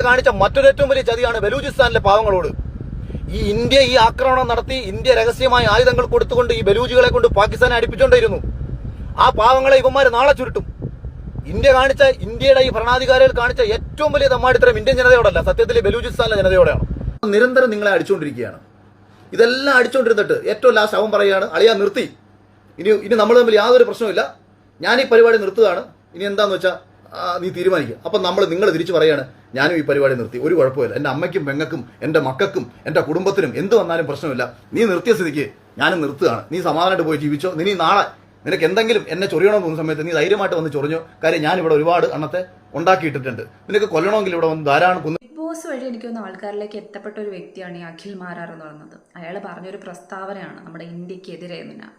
കാണിച്ച മറ്റൊരു ഏറ്റവും വലിയ ചതിയാണ് ബലൂചിസ്ഥാനിലെ പാവങ്ങളോട്. ഈ ആക്രമണം നടത്തി ഇന്ത്യ രഹസ്യമായ ആയുധങ്ങൾ കൊടുത്തുകൊണ്ട് ഈ ബലൂജികളെ കൊണ്ട് പാകിസ്ഥാനെ അടുപ്പിച്ചുകൊണ്ടിരുന്നു. ആ പാവങ്ങളെ ഇവന്മാർ നാളെ ചുരുട്ടും. ഇന്ത്യയുടെ ഈ ഭരണാധികാരികൾ കാണിച്ച ഏറ്റവും വലിയ തമ്മാടിത്തരം ഇന്ത്യൻ ജനതയോടല്ല, സത്യത്തിൽ ബലൂചിസ്ഥാനിലെ ജനതയോടെയാണ്. നിരന്തരം നിങ്ങളെ അടിച്ചുകൊണ്ടിരിക്കുകയാണ്. ഇതെല്ലാം അടിച്ചുകൊണ്ടിരുന്നിട്ട് ഏറ്റവും ലാസ്റ്റ് അവൻ പറയുകയാണ്, അളിയാ നിർത്തി, ഇനി നമ്മൾ തമ്മിൽ യാതൊരു പ്രശ്നമില്ല, ഞാൻ ഈ പരിപാടി നിർത്തുകയാണ്, ഇനി എന്താന്ന് വെച്ചാൽ നീ തീരുമാനിക്കുക. അപ്പം നിങ്ങൾ തിരിച്ചു പറയാണ്, ഞാനും ഈ പരിപാടി നിർത്തി, ഒരു കുഴപ്പമില്ല, എൻ്റെ അമ്മയ്ക്കും പെങ്ങൾക്കും എൻ്റെ മക്കൾക്കും എൻ്റെ കുടുംബത്തിനും എന്ത് വന്നാലും പ്രശ്നമില്ല, നീ നിർത്തിയ സ്ഥിതിക്ക് ഞാനും നിർത്തുകയാണ്, നീ സമാധാനമായിട്ട് പോയി ജീവിച്ചോ, നീ നാളെ നിനക്ക് എന്തെങ്കിലും എന്നെ ചൊറിയണമെന്ന് തോന്നുന്ന സമയത്ത് നീ ധൈര്യമായിട്ട് വന്ന് ചൊറിഞ്ഞോ, കാര്യം ഞാൻ ഇവിടെ ഒരുപാട് എണ്ണത്തെ ഉണ്ടാക്കിയിട്ടിട്ടുണ്ട്, നിനക്ക് കൊല്ലണമെങ്കിൽ ഇവിടെ വന്ന് ധാരാളം ബിഗ് ബോസ് വഴി എനിക്ക് തോന്നുന്ന ആൾക്കാരിലേക്ക് എത്തപ്പെട്ട ഒരു വ്യക്തിയാണ് ഈ അഖിൽ മാരാർ എന്ന് പറയുന്നത്. അയാൾ പറഞ്ഞൊരു പ്രസ്താവനയാണ് നമ്മുടെ ഇന്ത്യക്കെതിരെ തന്നെ.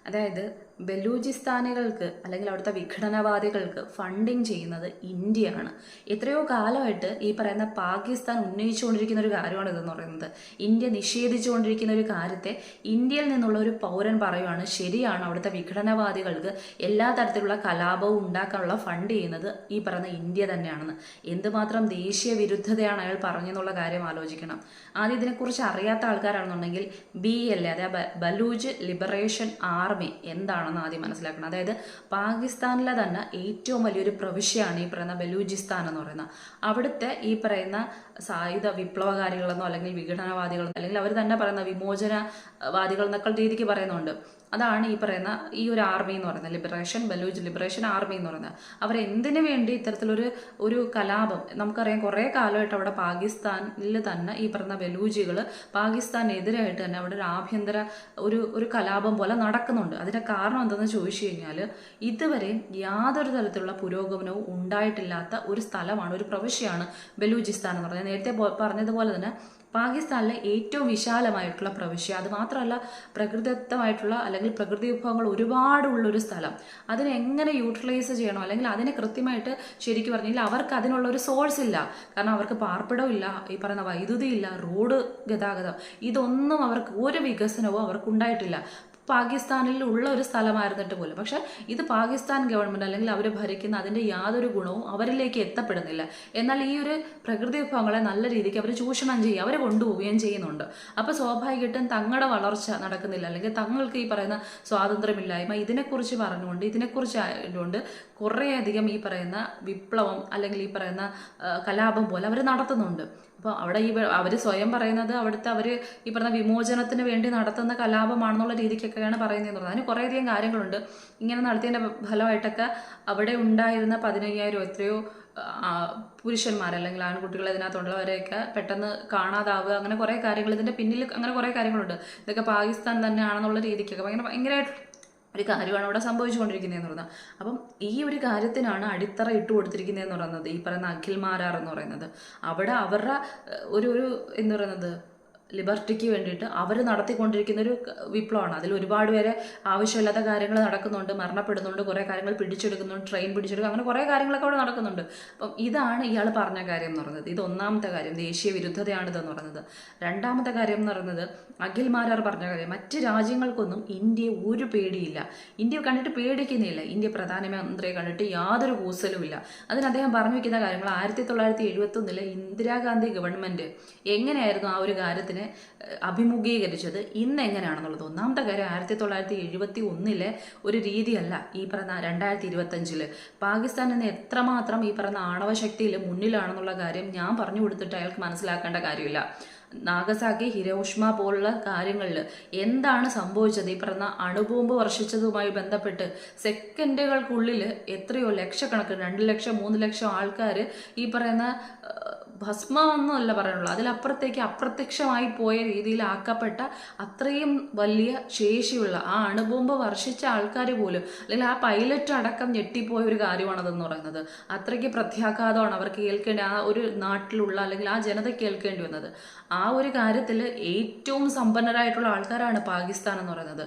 അതായത് ബലൂചിസ്ഥാനികൾക്ക് അല്ലെങ്കിൽ അവിടുത്തെ വിഘടനവാദികൾക്ക് ഫണ്ടിങ് ചെയ്യുന്നത് ഇന്ത്യയാണ്. എത്രയോ കാലമായിട്ട് ഈ പറയുന്ന പാകിസ്ഥാൻ ഉന്നയിച്ചുകൊണ്ടിരിക്കുന്ന ഒരു കാര്യമാണ് ഇതെന്ന് പറയുന്നത്. ഇന്ത്യ നിഷേധിച്ചുകൊണ്ടിരിക്കുന്ന ഒരു കാര്യത്തെ ഇന്ത്യയിൽ നിന്നുള്ള ഒരു പൗരൻ പറയുവാണ്, ശരിയാണ്, അവിടുത്തെ വിഘടനവാദികൾക്ക് എല്ലാ തരത്തിലുള്ള കലാപവും ഉണ്ടാക്കാനുള്ള ഫണ്ട് ചെയ്യുന്നത് ഈ പറയുന്ന ഇന്ത്യ തന്നെയാണെന്ന്. എന്തുമാത്രം ദേശീയ വിരുദ്ധതയാണ് അയാൾ പറഞ്ഞെന്നുള്ള കാര്യം ആലോചിക്കണം. ആദ്യം ഇതിനെക്കുറിച്ച് അറിയാത്ത ആൾക്കാരാണെന്നുണ്ടെങ്കിൽ BLA, അതായത് ബലൂജ് ലിബറേഷൻ ആർമി എന്താണെന്ന് ആദ്യം മനസ്സിലാക്കണം. അതായത് പാകിസ്ഥാനിലെ തന്നെ ഏറ്റവും വലിയൊരു പ്രവിശ്യയാണ് ഈ പറയുന്ന ബലൂചിസ്ഥാൻ എന്ന് പറയുന്നത്. അവിടുത്തെ ഈ പറയുന്ന സായുധ വിപ്ലവകാരികളെന്നോ അല്ലെങ്കിൽ വിഘടനവാദികളെന്നോ അല്ലെങ്കിൽ അവർ തന്നെ പറയുന്ന വിമോചനവാദികൾ എന്നൊക്കെ രീതിക്ക് പറയുന്നുണ്ട്. അതാണ് ഈ പറയുന്ന ഈ ഒരു ആർമി എന്ന് പറയുന്നത്, ബലൂജ് ലിബറേഷൻ ആർമി എന്ന് പറയുന്നത്. അവരെന്തിനു വേണ്ടി ഇത്തരത്തിലൊരു കലാപം, നമുക്കറിയാം കുറേ കാലമായിട്ട് അവിടെ പാകിസ്ഥാനിൽ തന്നെ ഈ പറയുന്ന ബലൂജികൾ പാകിസ്ഥാനെതിരായിട്ട് തന്നെ അവിടെ ഒരു ആഭ്യന്തര ഒരു കലാപം പോലെ നടക്കുന്നുണ്ട്. അതിന്റെ കാരണം എന്തെന്ന് ചോദിച്ചു കഴിഞ്ഞാൽ ഇതുവരെ യാതൊരു തരത്തിലുള്ള പുരോഗമനവും ഉണ്ടായിട്ടില്ലാത്ത ഒരു സ്ഥലമാണ്, ഒരു പ്രവിശ്യയാണ് ബലൂചിസ്ഥാൻ എന്ന് പറയുന്നത്. നേരത്തെ പറഞ്ഞതുപോലെ തന്നെ പാകിസ്ഥാനിലെ ഏറ്റവും വിശാലമായിട്ടുള്ള പ്രവിശ്യ, അത് മാത്രമല്ല പ്രകൃതിദത്തമായിട്ടുള്ള അല്ലെങ്കിൽ പ്രകൃതി വിഭവങ്ങൾ ഒരുപാടുള്ളൊരു സ്ഥലം. അതിനെ എങ്ങനെ യൂട്ടിലൈസ് ചെയ്യണോ അല്ലെങ്കിൽ അതിനെ കൃത്യമായിട്ട് ശരിക്കും പറഞ്ഞാൽ അവർക്ക് അതിനുള്ള ഒരു സോഴ്സ് ഇല്ല. കാരണം അവർക്ക് പാർപ്പിടമില്ല, ഈ പറയുന്ന വൈദ്യുതി ഇല്ല, റോഡ് ഗതാഗതം, ഇതൊന്നും അവർക്ക് ഒരു വികസനവും അവർക്കുണ്ടായിട്ടില്ല. പാകിസ്ഥാനിൽ ഉള്ള ഒരു സ്ഥലമായിരുന്നിട്ട് പോലും. പക്ഷെ ഇത് പാകിസ്ഥാൻ ഗവൺമെന്റ് അല്ലെങ്കിൽ അവർ ഭരിക്കുന്ന അതിന്റെ യാതൊരു ഗുണവും അവരിലേക്ക് എത്തപ്പെടുന്നില്ല. എന്നാൽ ഈ ഒരു പ്രകൃതി വിഭവങ്ങളെ നല്ല രീതിക്ക് അവർ ചൂഷണം ചെയ്യുക, അവരെ കൊണ്ടുപോവുകയും ചെയ്യുന്നുണ്ട്. അപ്പോൾ സ്വാഭാവികമായിട്ടും തങ്ങളുടെ വളർച്ച നടക്കുന്നില്ല അല്ലെങ്കിൽ തങ്ങൾക്ക് ഈ പറയുന്ന സ്വാതന്ത്ര്യമില്ലായ്മ ഇതിനെക്കുറിച്ച് പറഞ്ഞുകൊണ്ട് ഇതിനെക്കുറിച്ച് ആയതുകൊണ്ട് കുറേയധികം ഈ പറയുന്ന വിപ്ലവം അല്ലെങ്കിൽ ഈ പറയുന്ന കലാപം പോലെ അവർ നടത്തുന്നുണ്ട്. അപ്പോൾ അവിടെ അവർ സ്വയം പറയുന്നത് അവിടുത്തെ അവർ ഈ പറഞ്ഞ വിമോചനത്തിന് വേണ്ടി നടത്തുന്ന കലാപമാണെന്നുള്ള രീതിക്കൊക്കെയാണ് പറയുന്നതെന്ന് പറഞ്ഞത്. അതിന് കുറേയധികം കാര്യങ്ങളുണ്ട്. ഇങ്ങനെ നടത്തിയതിൻ്റെ ഫലമായിട്ടൊക്കെ അവിടെ ഉണ്ടായിരുന്ന 15,000 എത്രയോ പുരുഷന്മാർ അല്ലെങ്കിൽ ആൺകുട്ടികൾ ഇതിനകത്തുള്ളവരെയൊക്കെ പെട്ടെന്ന് കാണാതാവുക, അങ്ങനെ കുറേ കാര്യങ്ങൾ ഇതിൻ്റെ പിന്നിൽ അങ്ങനെ കുറേ കാര്യങ്ങളുണ്ട്. ഇതൊക്കെ പാകിസ്ഥാൻ തന്നെയാണെന്നുള്ള രീതിക്കൊക്കെ ഭയങ്കരമായിട്ട് ഒരു കാര്യമാണ് അവിടെ സംഭവിച്ചുകൊണ്ടിരിക്കുന്നതെന്ന് പറയുന്നത്. അപ്പം ഈ ഒരു കാര്യത്തിനാണ് അടിത്തറ ഇട്ട് കൊടുത്തിരിക്കുന്നതെന്ന് പറയുന്നത് ഈ പറയുന്ന അഖിൽ മാരാർ എന്ന് പറയുന്നത്. അവിടെ അവരുടെ ഒരു എന്താ പറയുന്നത് ലിബർട്ടിക്ക് വേണ്ടിയിട്ട് അവർ നടത്തിക്കൊണ്ടിരിക്കുന്ന ഒരു വിപ്ലവമാണ്. അതിൽ ഒരുപാട് പേരെ ആവശ്യമില്ലാത്ത കാര്യങ്ങൾ നടക്കുന്നുണ്ട്, മരണപ്പെടുന്നുണ്ട്, കുറേ കാര്യങ്ങൾ പിടിച്ചെടുക്കുന്നുണ്ട്, ട്രെയിൻ പിടിച്ചെടുക്കുക, അങ്ങനെ കുറേ കാര്യങ്ങളൊക്കെ അവിടെ നടക്കുന്നുണ്ട്. അപ്പം ഇതാണ് ഇയാൾ പറഞ്ഞ കാര്യം എന്ന് പറയുന്നത്. ഇത് ഒന്നാമത്തെ കാര്യം, ദേശീയ വിരുദ്ധതയാണിതെന്ന് പറയുന്നത്. രണ്ടാമത്തെ കാര്യം എന്ന് പറയുന്നത് അഖിൽ മാരാർ പറഞ്ഞ കാര്യം, മറ്റ് രാജ്യങ്ങൾക്കൊന്നും ഇന്ത്യയെ ഒരു പേടിയില്ല, ഇന്ത്യ കണ്ടിട്ട് പേടിക്കുന്നില്ല, ഇന്ത്യ പ്രധാനമന്ത്രിയെ കണ്ടിട്ട് യാതൊരു കൂസലുമില്ല. അതിന് അദ്ദേഹം പറഞ്ഞു വയ്ക്കുന്ന കാര്യങ്ങൾ 1971 ഇന്ദിരാഗാന്ധി ഗവൺമെന്റ് എങ്ങനെയായിരുന്നു ആ ഒരു കാര്യത്തിന് അഭിമുഖീകരിച്ചത്, ഇന്ന് എങ്ങനെയാണെന്നുള്ളത്. ഒന്നാമത്തെ കാര്യം 1971 ഒരു രീതിയല്ല ഈ പറയുന്ന 2025 പാകിസ്ഥാൻ ഇന്ന് എത്രമാത്രം ഈ പറയുന്ന ആണവശക്തിയിൽ മുന്നിലാണെന്നുള്ള കാര്യം ഞാൻ പറഞ്ഞു കൊടുത്തിട്ട് അയാൾക്ക് മനസ്സിലാക്കേണ്ട കാര്യമില്ല. നാഗസാക്കി, ഹിരോഷിമ പോലുള്ള കാര്യങ്ങളിൽ എന്താണ് സംഭവിച്ചത്, ഈ പറഞ്ഞ അണുബോംബ് വർഷിച്ചതുമായി ബന്ധപ്പെട്ട് സെക്കൻഡുകൾക്കുള്ളിൽ എത്രയോ ലക്ഷക്കണക്കിന് 2 ലക്ഷം 3 ലക്ഷം ആൾക്കാർ ഈ പറയുന്ന ഭസ്മമൊന്നുമല്ല പറയാനുള്ളത്, അതിലപ്പുറത്തേക്ക് അപ്രത്യക്ഷമായി പോയ രീതിയിലാക്കപ്പെട്ട അത്രയും വലിയ ശേഷിയുള്ള ആ അണുബോംബ് വർഷിച്ച ആൾക്കാർ പോലും അല്ലെങ്കിൽ ആ പൈലറ്റ് അടക്കം ഞെട്ടിപ്പോയ ഒരു കാര്യമാണതെന്ന് പറയുന്നത്. അത്രയ്ക്ക് പ്രത്യാഘാതമാണ് അവർക്ക് കേൾക്കേണ്ടി, ആ ഒരു നാട്ടിലുള്ള അല്ലെങ്കിൽ ആ ജനത കേൾക്കേണ്ടി വന്നത്. ആ ഒരു കാര്യത്തിൽ ഏറ്റവും സമ്പന്നരായിട്ടുള്ള ആൾക്കാരാണ് പാകിസ്ഥാൻ എന്ന് പറയുന്നത്.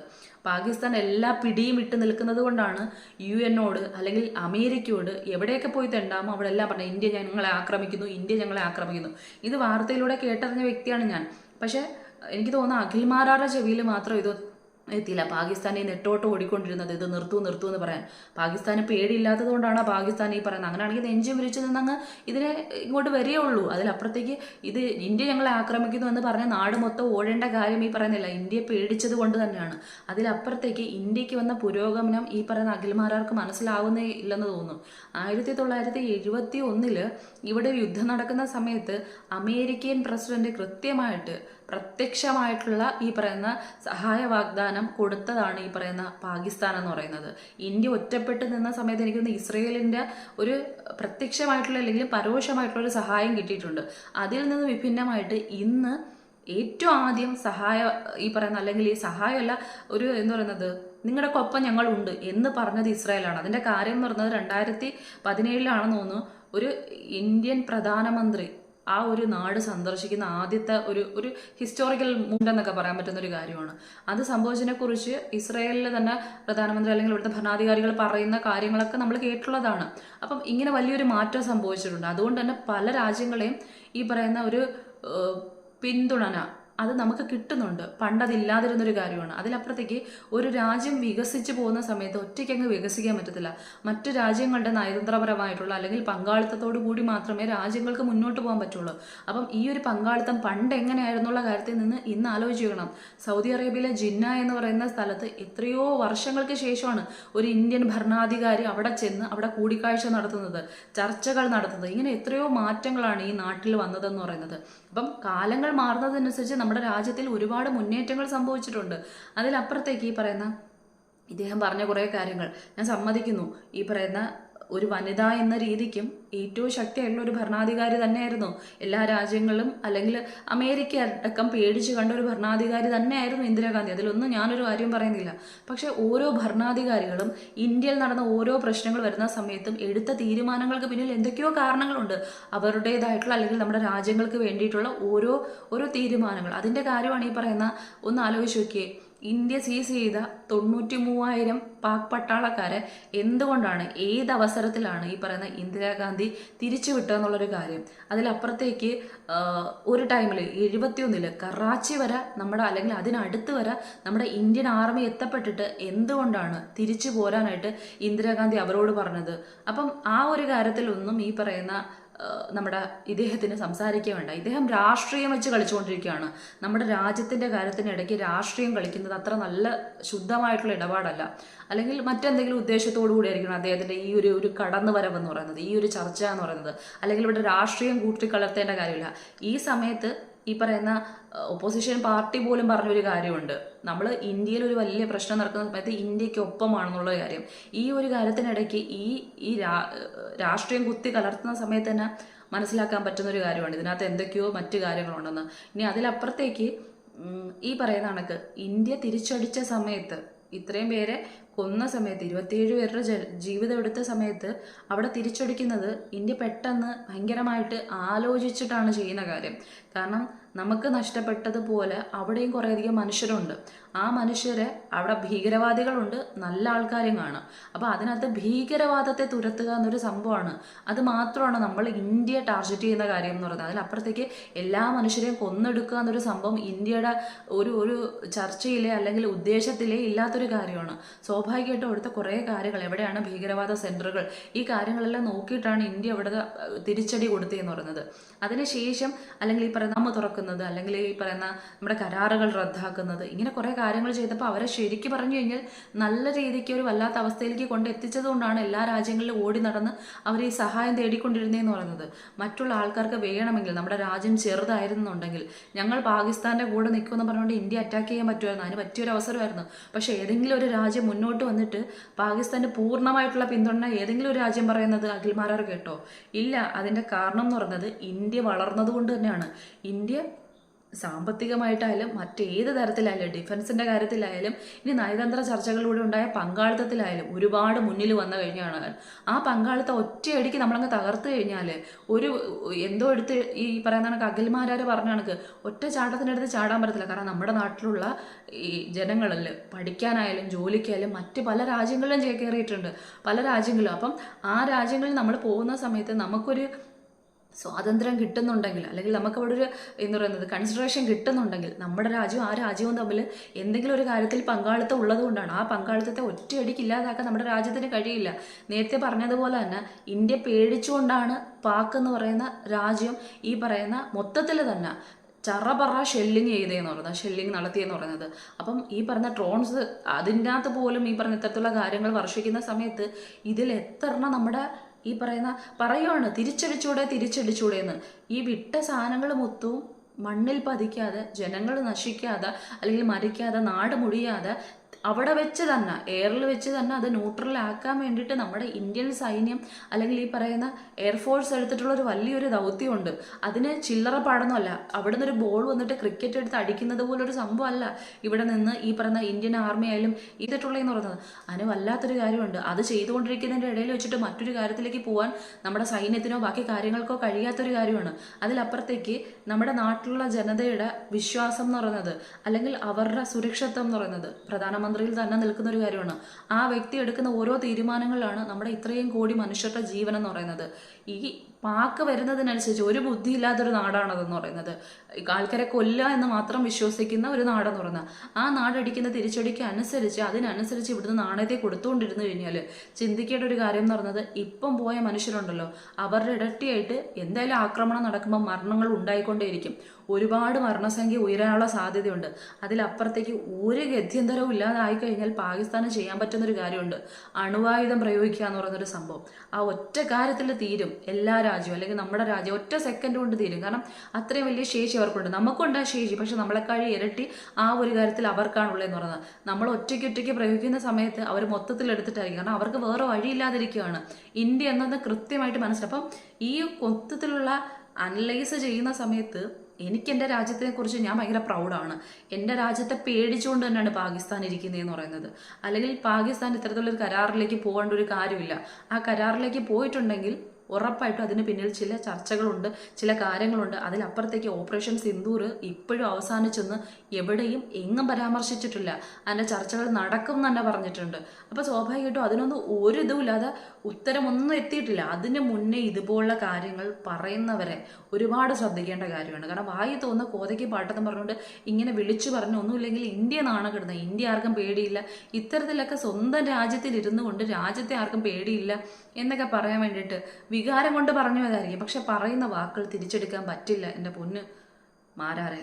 പാകിസ്ഥാൻ എല്ലാ പിടിയും ഇട്ട് നിൽക്കുന്നത് കൊണ്ടാണ് UN അല്ലെങ്കിൽ അമേരിക്കയോട് എവിടെയൊക്കെ പോയി തെണ്ടാമോ അവിടെ എല്ലാം പറഞ്ഞു ഇന്ത്യ ഞങ്ങളെ ആക്രമിക്കുന്നു, ഇന്ത്യ ഞങ്ങളെ ആക്രമിക്കുന്നു. ഇത് വാർത്തയിലൂടെ കേട്ടറിഞ്ഞ വ്യക്തിയാണ് ഞാൻ. പക്ഷെ എനിക്ക് തോന്നുന്നു അഖിൽ മാരാറുടെ ചെവിയിൽ മാത്രം ഇത് എത്തിയില്ല. പാകിസ്ഥാനെ നെട്ടോട്ട് ഓടിക്കൊണ്ടിരുന്നത് ഇത് നിർത്തൂ നിർത്തൂ എന്ന് പറയാൻ. പാകിസ്ഥാന് പേടിയില്ലാത്തത് കൊണ്ടാണ് പാകിസ്ഥാൻ ഈ പറയുന്നത്. അങ്ങനെയാണെങ്കിൽ നെഞ്ചും വിരിച്ചു നിന്നങ്ങ് ഇതിനെ ഇങ്ങോട്ട് വരികയുള്ളൂ. അതിലപ്പുറത്തേക്ക് ഇത് ഇന്ത്യ ഞങ്ങളെ ആക്രമിക്കുന്നു എന്ന് പറഞ്ഞ നാട് മൊത്തം ഓടേണ്ട കാര്യം ഈ പറയുന്നില്ല. ഇന്ത്യയെ പേടിച്ചത് കൊണ്ട് തന്നെയാണ്. അതിലപ്പുറത്തേക്ക് ഇന്ത്യക്ക് വന്ന പുരോഗമനം ഈ പറയുന്ന അഖിൽമാരാർക്ക് മനസ്സിലാവുന്നേ ഇല്ലെന്ന് തോന്നുന്നു. 1971 ഇവിടെ ഒരു യുദ്ധം നടക്കുന്ന സമയത്ത് അമേരിക്കൻ പ്രസിഡന്റ് കൃത്യമായിട്ട് പ്രത്യക്ഷമായിട്ടുള്ള ഈ പറയുന്ന സഹായ വാഗ്ദാനം കൊടുത്തതാണ് ഈ പറയുന്ന പാകിസ്ഥാൻ എന്ന് പറയുന്നത്. ഇന്ത്യ ഒറ്റപ്പെട്ട് നിന്ന സമയത്ത് എനിക്കൊന്ന് ഇസ്രയേലിൻ്റെ ഒരു പ്രത്യക്ഷമായിട്ടുള്ള അല്ലെങ്കിൽ പരോക്ഷമായിട്ടുള്ള ഒരു സഹായം കിട്ടിയിട്ടുണ്ട്. അതിൽ നിന്ന് വിഭിന്നമായിട്ട് ഇന്ന് ഏറ്റവും ആദ്യം ഈ പറയുന്ന അല്ലെങ്കിൽ ഈ സഹായമല്ല ഒരു എന്താ പറയുന്നത് നിങ്ങളുടെ ഒപ്പം ഞങ്ങളുണ്ട് എന്ന് പറഞ്ഞത് ഇസ്രായേലാണ്. അതിൻ്റെ കാര്യം എന്ന് പറയുന്നത് 2017 തോന്നുന്നു ഒരു ഇന്ത്യൻ പ്രധാനമന്ത്രി ആ ഒരു നാട് സന്ദർശിക്കുന്ന ആദ്യത്തെ ഒരു ഹിസ്റ്റോറിക്കൽ മൂവ്മെന്റ് എന്നൊക്കെ പറയാൻ പറ്റുന്ന ഒരു കാര്യമാണ്. അത് സംഭവിച്ചതിനെക്കുറിച്ച് ഇസ്രായേലിലെ തന്നെ പ്രധാനമന്ത്രി അല്ലെങ്കിൽ ഇവിടുത്തെ ഭരണാധികാരികൾ പറയുന്ന കാര്യങ്ങളൊക്കെ നമ്മൾ കേട്ടുള്ളതാണ്. അപ്പം ഇങ്ങനെ വലിയൊരു മാറ്റം സംഭവിച്ചിട്ടുണ്ട്. അതുകൊണ്ട് തന്നെ പല രാജ്യങ്ങളെയും ഈ പറയുന്ന ഒരു പിന്തുണ അത് നമുക്ക് കിട്ടുന്നുണ്ട്. പണ്ടതില്ലാതിരുന്നൊരു കാര്യമാണ്. അതിലപ്പുറത്തേക്ക് ഒരു രാജ്യം വികസിച്ച് പോകുന്ന സമയത്ത് ഒറ്റയ്ക്കങ്ങ് വികസിക്കാൻ പറ്റത്തില്ല. മറ്റു രാജ്യങ്ങളുടെ നയതന്ത്രപരമായിട്ടുള്ള അല്ലെങ്കിൽ പങ്കാളിത്തത്തോടു കൂടി മാത്രമേ രാജ്യങ്ങൾക്ക് മുന്നോട്ട് പോകാൻ പറ്റുള്ളൂ. അപ്പം ഈ ഒരു പങ്കാളിത്തം പണ്ട് എങ്ങനെയായിരുന്നുള്ള കാര്യത്തിൽ നിന്ന് ഇന്ന് ആലോചിക്കണം. സൗദി അറേബ്യയിലെ ജിന്ന എന്ന് പറയുന്ന സ്ഥലത്ത് എത്രയോ വർഷങ്ങൾക്ക് ശേഷമാണ് ഒരു ഇന്ത്യൻ ഭരണാധികാരി അവിടെ ചെന്ന് അവിടെ കൂടിക്കാഴ്ച നടത്തുന്നത്, ചർച്ചകൾ നടത്തുന്നത്. ഇങ്ങനെ എത്രയോ മാറ്റങ്ങളാണ് ഈ നാട്ടിൽ വന്നതെന്ന് പറയുന്നത്. അപ്പം കാലങ്ങൾ മാറുന്നതനുസരിച്ച് നമ്മുടെ രാജ്യത്തിൽ ഒരുപാട് മുന്നേറ്റങ്ങൾ സംഭവിച്ചിട്ടുണ്ട്. അതിലപ്പുറത്തേക്ക് ഈ പറയുന്ന ഇദ്ദേഹം പറഞ്ഞ കുറേ കാര്യങ്ങൾ ഞാൻ സമ്മതിക്കുന്നു. ഈ പറയുന്ന ഒരു വനിത എന്ന രീതിക്കും ഏറ്റവും ശക്തിയായിട്ടുള്ള ഒരു ഭരണാധികാരി തന്നെയായിരുന്നു. എല്ലാ രാജ്യങ്ങളും അല്ലെങ്കിൽ അമേരിക്ക അടക്കം പേടിച്ച് കണ്ട ഒരു ഭരണാധികാരി തന്നെയായിരുന്നു ഇന്ദിരാഗാന്ധി. അതിലൊന്നും ഞാനൊരു കാര്യം പറയുന്നില്ല. പക്ഷെ ഓരോ ഭരണാധികാരികളും ഇന്ത്യയിൽ നടന്ന ഓരോ പ്രശ്നങ്ങൾ വരുന്ന സമയത്തും എടുത്ത തീരുമാനങ്ങൾക്ക് പിന്നിൽ എന്തൊക്കെയോ കാരണങ്ങളുണ്ട്. അവരുടേതായിട്ടുള്ള അല്ലെങ്കിൽ നമ്മുടെ രാജ്യങ്ങൾക്ക് വേണ്ടിയിട്ടുള്ള ഓരോ തീരുമാനങ്ങൾ. അതിൻ്റെ കാര്യമാണ് ഈ പറയുന്ന ഒന്ന് ആലോചിച്ച് നോക്കിയേ. ഇന്ത്യ സീസ് ചെയ്ത 93,000 പാക് പട്ടാളക്കാരെ എന്തുകൊണ്ടാണ് ഏതവസരത്തിലാണ് ഈ പറയുന്ന ഇന്ദിരാഗാന്ധി തിരിച്ചു വിട്ടതെന്നുള്ളൊരു കാര്യം. അതിലപ്പുറത്തേക്ക് ഒരു ടൈമിൽ 71 കറാച്ചി വരെ നമ്മുടെ അല്ലെങ്കിൽ അതിനടുത്ത് വരെ നമ്മുടെ ഇന്ത്യൻ ആർമി എത്തപ്പെട്ടിട്ട് എന്തുകൊണ്ടാണ് തിരിച്ചു പോരാനായിട്ട് ഇന്ദിരാഗാന്ധി അവരോട് പറഞ്ഞത്. അപ്പം ആ ഒരു കാര്യത്തിലൊന്നും ഈ പറയുന്ന നമ്മുടെ ഇദ്ദേഹത്തിന് സംസാരിക്കുക വേണ്ട. ഇദ്ദേഹം രാഷ്ട്രീയം വെച്ച് കളിച്ചുകൊണ്ടിരിക്കുകയാണ്. നമ്മുടെ രാജ്യത്തിൻ്റെ കാര്യത്തിനിടയ്ക്ക് രാഷ്ട്രീയം കളിക്കുന്നത് അത്ര നല്ല ശുദ്ധമായിട്ടുള്ള ഇടപാടല്ല. അല്ലെങ്കിൽ മറ്റെന്തെങ്കിലും ഉദ്ദേശത്തോടു കൂടി ആയിരിക്കണം അദ്ദേഹത്തിൻ്റെ ഈ ഒരു കടന്നുവരവെന്ന് പറയുന്നത്, ഈ ഒരു ചർച്ച എന്ന് പറയുന്നത്. അല്ലെങ്കിൽ ഇവിടെ രാഷ്ട്രീയം കൂട്ടിക്കലർത്തേണ്ട കാര്യമില്ല. ഈ സമയത്ത് ഈ പറയുന്ന ഒപ്പോസിഷൻ പാർട്ടി പോലും പറഞ്ഞൊരു കാര്യമുണ്ട്. നമ്മൾ ഇന്ത്യയിൽ ഒരു വലിയ പ്രശ്നം നടക്കുന്ന സമയത്ത് ഇന്ത്യക്ക് ഒപ്പമാണെന്നുള്ള കാര്യം. ഈ ഒരു കാര്യത്തിനിടയ്ക്ക് ഈ രാഷ്ട്രീയം കുത്തി കലർത്തുന്ന സമയത്ത് തന്നെ മനസ്സിലാക്കാൻ പറ്റുന്നൊരു കാര്യമാണ് ഇതിനകത്ത് എന്തൊക്കെയോ മറ്റു കാര്യങ്ങളുണ്ടെന്ന്. ഇനി അതിലപ്പുറത്തേക്ക് ഈ പറയുന്ന കണക്ക് ഇന്ത്യ തിരിച്ചടിച്ച സമയത്ത് ഇത്രയും പേരെ കൊന്ന സമയത്ത് 27 പേരുടെ ജീവിതം എടുത്ത സമയത്ത് അവിടെ തിരിച്ചടിക്കുന്നത് ഇന്ത്യ പെട്ടെന്ന് ഭയങ്കരമായിട്ട് ആലോചിച്ചിട്ടാണ് ചെയ്യുന്ന കാര്യം. കാരണം നമുക്ക് നഷ്ടപ്പെട്ടതുപോലെ അവിടെയും കുറേയധികം മനുഷ്യരുണ്ട്. ആ മനുഷ്യരെ അവിടെ ഭീകരവാദികളുണ്ട്, നല്ല ആൾക്കാരും കാണും. അപ്പോൾ അതിനകത്ത് ഭീകരവാദത്തെ തുരത്തുക എന്നൊരു സംഭവമാണ്. അത് മാത്രമാണ് നമ്മൾ ഇന്ത്യ ടാർഗറ്റ് ചെയ്യുന്ന കാര്യം എന്ന് പറയുന്നത്. അതിലപ്പുറത്തേക്ക് എല്ലാ മനുഷ്യരെയും കൊന്നെടുക്കുക എന്നൊരു സംഭവം ഇന്ത്യയുടെ ഒരു ചർച്ചയിലെ അല്ലെങ്കിൽ ഉദ്ദേശത്തിലേ ഇല്ലാത്തൊരു കാര്യമാണ്. സ്വാഭാവികമായിട്ടും അവിടുത്തെ കുറേ കാര്യങ്ങൾ എവിടെയാണ് ഭീകരവാദ സെന്ററുകൾ, ഈ കാര്യങ്ങളെല്ലാം നോക്കിയിട്ടാണ് ഇന്ത്യ അവിടെ തിരിച്ചടി കൊടുത്തതെന്ന് പറയുന്നത്. അതിനുശേഷം അല്ലെങ്കിൽ ഈ പറയുന്ന നമ്മ തുറക്കുന്നത് അല്ലെങ്കിൽ ഈ പറയുന്ന നമ്മുടെ കരാറുകൾ റദ്ദാക്കുന്നത്, ഇങ്ങനെ കുറേ കാര്യങ്ങൾ ചെയ്തപ്പോൾ അവരെ ശരിക്കും പറഞ്ഞു കഴിഞ്ഞാൽ നല്ല രീതിക്ക് ഒരു വല്ലാത്ത അവസ്ഥയിലേക്ക് കൊണ്ട് എത്തിച്ചത് കൊണ്ടാണ് എല്ലാ രാജ്യങ്ങളിലും ഓടി നടന്ന് അവർ ഈ സഹായം തേടിക്കൊണ്ടിരുന്നതെന്ന് പറയുന്നത്. മറ്റുള്ള ആൾക്കാർക്ക് വേണമെങ്കിൽ നമ്മുടെ രാജ്യം ചെറുതായിരുന്നുണ്ടെങ്കിൽ ഞങ്ങൾ പാകിസ്ഥാൻ്റെ കൂടെ നിൽക്കുമെന്ന് പറഞ്ഞുകൊണ്ട് ഇന്ത്യ അറ്റാക്ക് ചെയ്യാൻ പറ്റുമായിരുന്നു. അതിന് പറ്റിയൊരു അവസരമായിരുന്നു. പക്ഷേ ഏതെങ്കിലും ഒരു രാജ്യം മുന്നോട്ട് വന്നിട്ട് പാകിസ്ഥാൻ്റെ പൂർണ്ണമായിട്ടുള്ള പിന്തുണ ഏതെങ്കിലും ഒരു രാജ്യം പറയുന്നത് അഖിൽമാരാർ കേട്ടോ? ഇല്ല. അതിൻ്റെ കാരണം എന്ന് പറയുന്നത് ഇന്ത്യ വളർന്നതുകൊണ്ട് തന്നെയാണ്. ഇന്ത്യ സാമ്പത്തികമായിട്ടായാലും മറ്റേത് തരത്തിലായാലും ഡിഫൻസിൻ്റെ കാര്യത്തിലായാലും ഇനി നയതന്ത്ര ചർച്ചകളിലൂടെ ഉണ്ടായ പങ്കാളിത്തത്തിലായാലും ഒരുപാട് മുന്നിൽ വന്നു കഴിഞ്ഞാണ്. ആ പങ്കാളിത്തം ഒറ്റയടിക്ക് നമ്മളങ്ങ് തകർത്ത് കഴിഞ്ഞാൽ എന്തോ എടുത്ത് ഈ പറയുന്ന കണക്ക് അഖിൽമാരാർ പറഞ്ഞ കണക്ക് ഒറ്റ ചാട്ടത്തിനടുത്ത് ചാടാൻ പറ്റത്തില്ല. കാരണം നമ്മുടെ നാട്ടിലുള്ള ഈ ജനങ്ങളിൽ പഠിക്കാനായാലും ജോലിക്കായാലും മറ്റ് പല രാജ്യങ്ങളിലും ചേക്കേറിയിട്ടുണ്ട്, പല രാജ്യങ്ങളിലും. അപ്പം ആ രാജ്യങ്ങളിൽ നമ്മൾ പോകുന്ന സമയത്ത് നമുക്കൊരു സ്വാതന്ത്ര്യം കിട്ടുന്നുണ്ടെങ്കിൽ, അല്ലെങ്കിൽ നമുക്ക് അവിടെ ഒരു എന്ന് പറയുന്നത് കൺസിഡറേഷൻ കിട്ടുന്നുണ്ടെങ്കിൽ, നമ്മുടെ രാജ്യവും ആ രാജ്യവും തമ്മിൽ എന്തെങ്കിലും ഒരു കാര്യത്തിൽ പങ്കാളിത്തം ഉള്ളത് കൊണ്ടാണ്. ആ പങ്കാളിത്തത്തെ ഒറ്റയടിക്ക് ഇല്ലാതാക്കാൻ നമ്മുടെ രാജ്യത്തിന് കഴിയില്ല. നേരത്തെ പറഞ്ഞതുപോലെ തന്നെ ഇന്ത്യ പേടിച്ചുകൊണ്ടാണ് പാക് എന്ന് പറയുന്ന രാജ്യം ഈ പറയുന്ന മൊത്തത്തിൽ തന്നെ ചറപറ ഷെല്ലിങ് ചെയ്തതെന്ന് പറയുന്നത്, ഷെല്ലിങ് നടത്തിയെന്ന് പറയുന്നത്. അപ്പം ഈ പറഞ്ഞ ഡ്രോൺസ് അതിൻ്റെ അകത്ത് പോലും ഈ പറഞ്ഞ ഇത്തരത്തിലുള്ള കാര്യങ്ങൾ വർഷിക്കുന്ന സമയത്ത് ഇതിൽ എത്രണ്ണം നമ്മുടെ ഈ പറയുകയാണ് തിരിച്ചടിച്ചൂടെ എന്ന്. ഈ വിട്ട സാധനങ്ങൾ മൊത്തവും മണ്ണിൽ പതിക്കാതെ, ജനങ്ങൾ നശിക്കാതെ അല്ലെങ്കിൽ മരിക്കാതെ, നാട് മുടിയാതെ അവിടെ വെച്ച് തന്നെ, എയറിൽ വെച്ച് തന്നെ അത് ന്യൂട്രലാക്കാൻ വേണ്ടിയിട്ട് നമ്മുടെ ഇന്ത്യൻ സൈന്യം അല്ലെങ്കിൽ ഈ പറയുന്ന എയർഫോഴ്സ് എടുത്തിട്ടുള്ള ഒരു വലിയൊരു ദൗത്യമുണ്ട്. അതിന് ചില്ലറ പാടൊന്നുമല്ല. അവിടെ നിന്നൊരു ബോൾ വന്നിട്ട് ക്രിക്കറ്റ് എടുത്ത് അടിക്കുന്നത് പോലൊരു സംഭവമല്ല ഇവിടെ നിന്ന് ഈ പറയുന്ന ഇന്ത്യൻ ആർമി ആയാലും ചെയ്തിട്ടുള്ളതെന്ന് പറയുന്നത്. അതിന് വല്ലാത്തൊരു കാര്യമുണ്ട്. അത് ചെയ്തുകൊണ്ടിരിക്കുന്നതിൻ്റെ ഇടയിൽ വെച്ചിട്ട് മറ്റൊരു കാര്യത്തിലേക്ക് പോകാൻ നമ്മുടെ സൈന്യത്തിനോ ബാക്കി കാര്യങ്ങൾക്കോ കഴിയാത്തൊരു കാര്യമാണ്. അതിലപ്പുറത്തേക്ക് നമ്മുടെ നാട്ടിലുള്ള ജനതയുടെ വിശ്വാസം എന്ന് പറയുന്നത് അല്ലെങ്കിൽ അവരുടെ സുരക്ഷിതത്വം എന്ന് പറയുന്നത് പ്രധാനമന്ത്രിയിൽ തന്നെ നിൽക്കുന്ന ഒരു കാര്യമാണ്. ആ വ്യക്തി എടുക്കുന്ന ഓരോ തീരുമാനങ്ങളിലാണ് നമ്മുടെ ഇത്രയും കോടി മനുഷ്യരുടെ ജീവൻ എന്ന് പറയുന്നത്. ഈ പാക്ക് വരുന്നതിനനുസരിച്ച് ഒരു ബുദ്ധിയില്ലാത്തൊരു നാടാണതെന്ന് പറയുന്നത്. ആൾക്കാരെ കൊല്ലുക എന്ന് മാത്രം വിശ്വസിക്കുന്ന ഒരു നാടെന്ന് പറയുന്നത്. ആ നാടടിക്കുന്ന തിരിച്ചടിക്ക് അനുസരിച്ച് അതിനനുസരിച്ച് ഇവിടുന്ന് നാണയത്തെ കൊടുത്തുകൊണ്ടിരുന്നു കഴിഞ്ഞാൽ ചിന്തിക്കേണ്ട ഒരു കാര്യം എന്ന് പറയുന്നത്, ഇപ്പം പോയ മനുഷ്യരുണ്ടല്ലോ അവരുടെ ഇരട്ടിയായിട്ട് എന്തായാലും ആക്രമണം നടക്കുമ്പോൾ മരണങ്ങൾ ഉണ്ടായിക്കൊണ്ടേയിരിക്കും. ഒരുപാട് മരണസംഖ്യ ഉയരാനുള്ള സാധ്യതയുണ്ട്. അതിലപ്പുറത്തേക്ക് ഒരു ഗത്യന്തരവും ഇല്ലാതായി കഴിഞ്ഞാൽ പാകിസ്ഥാന് ചെയ്യാൻ പറ്റുന്നൊരു കാര്യമുണ്ട്, അണുവായുധം പ്രയോഗിക്കുക എന്ന് പറയുന്നൊരു സംഭവം. ആ ഒറ്റ കാര്യത്തിൽ തീരും എല്ലാ രാജ്യവും, അല്ലെങ്കിൽ നമ്മുടെ രാജ്യം ഒറ്റ സെക്കൻഡ് കൊണ്ട് തീരും. കാരണം അത്രയും വലിയ ശേഷി അവർക്കുണ്ട്. നമുക്കുണ്ട് ആ ശേഷി, പക്ഷെ നമ്മളെക്കാളും ഇരട്ടി ആ ഒരു കാര്യത്തിൽ അവർക്കാണുള്ളതെന്ന് പറയുന്നത്. നമ്മൾ ഒറ്റയ്ക്ക് പ്രയോഗിക്കുന്ന സമയത്ത് അവർ മൊത്തത്തിൽ എടുത്തിട്ടായിരിക്കും. കാരണം അവർക്ക് വേറെ വഴിയില്ലാതിരിക്കുകയാണ്. ഇന്ത്യ എന്നത് കൃത്യമായിട്ട് മനസ്സിലാവും. അപ്പം ഈ മൊത്തത്തിലുള്ള അനലൈസ് ചെയ്യുന്ന സമയത്ത് എനിക്ക് എൻ്റെ രാജ്യത്തിനെ കുറിച്ച് ഞാൻ ഭയങ്കര പ്രൗഡാണ്. എൻ്റെ രാജ്യത്തെ പേടിച്ചുകൊണ്ട് തന്നെയാണ് പാകിസ്ഥാൻ ഇരിക്കുന്നതെന്ന് പറയുന്നത്. അല്ലെങ്കിൽ പാകിസ്ഥാൻ ഇത്തരത്തിലുള്ളൊരു കരാറിലേക്ക് പോകേണ്ട ഒരു കാര്യമില്ല. ആ കരാറിലേക്ക് പോയിട്ടുണ്ടെങ്കിൽ ഉറപ്പായിട്ടും അതിന് പിന്നിൽ ചില ചർച്ചകളുണ്ട്, ചില കാര്യങ്ങളുണ്ട്. അതിലപ്പുറത്തേക്ക് ഓപ്പറേഷൻ സിന്ദൂർ ഇപ്പോഴും അവസാനിച്ചെന്ന് എവിടെയും എങ്ങും പരാമർശിച്ചിട്ടില്ല. അതിൻ്റെ ചർച്ചകൾ നടക്കും എന്ന് തന്നെ പറഞ്ഞിട്ടുണ്ട്. അപ്പോൾ സ്വാഭാവികമായിട്ടും അതിനൊന്നും ഒരു ഇതുമില്ലാതെ ഉത്തരമൊന്നും എത്തിയിട്ടില്ല. അതിന് മുന്നേ ഇതുപോലുള്ള കാര്യങ്ങൾ പറയുന്നവരെ ഒരുപാട് ശ്രദ്ധിക്കേണ്ട കാര്യമാണ്. കാരണം വായി തോന്നുന്ന കോതയ്ക്ക് പാട്ടെന്ന് പറഞ്ഞുകൊണ്ട് ഇങ്ങനെ വിളിച്ചു പറഞ്ഞ ഒന്നുമില്ലെങ്കിൽ ഇന്ത്യ നാണക്കെടുന്നത്. ഇന്ത്യ ആർക്കും പേടിയില്ല, ഇത്തരത്തിലൊക്കെ സ്വന്തം രാജ്യത്തിൽ ഇരുന്നു കൊണ്ട് രാജ്യത്തെ ആർക്കും പേടിയില്ല എന്നൊക്കെ പറയാൻ വേണ്ടിയിട്ട് വികാരം കൊണ്ട് പറഞ്ഞു പോയതായിരിക്കും. പക്ഷെ പറയുന്ന വാക്കുകൾ തിരിച്ചെടുക്കാൻ പറ്റില്ല എൻ്റെ പൊന്ന് മാരാരെ.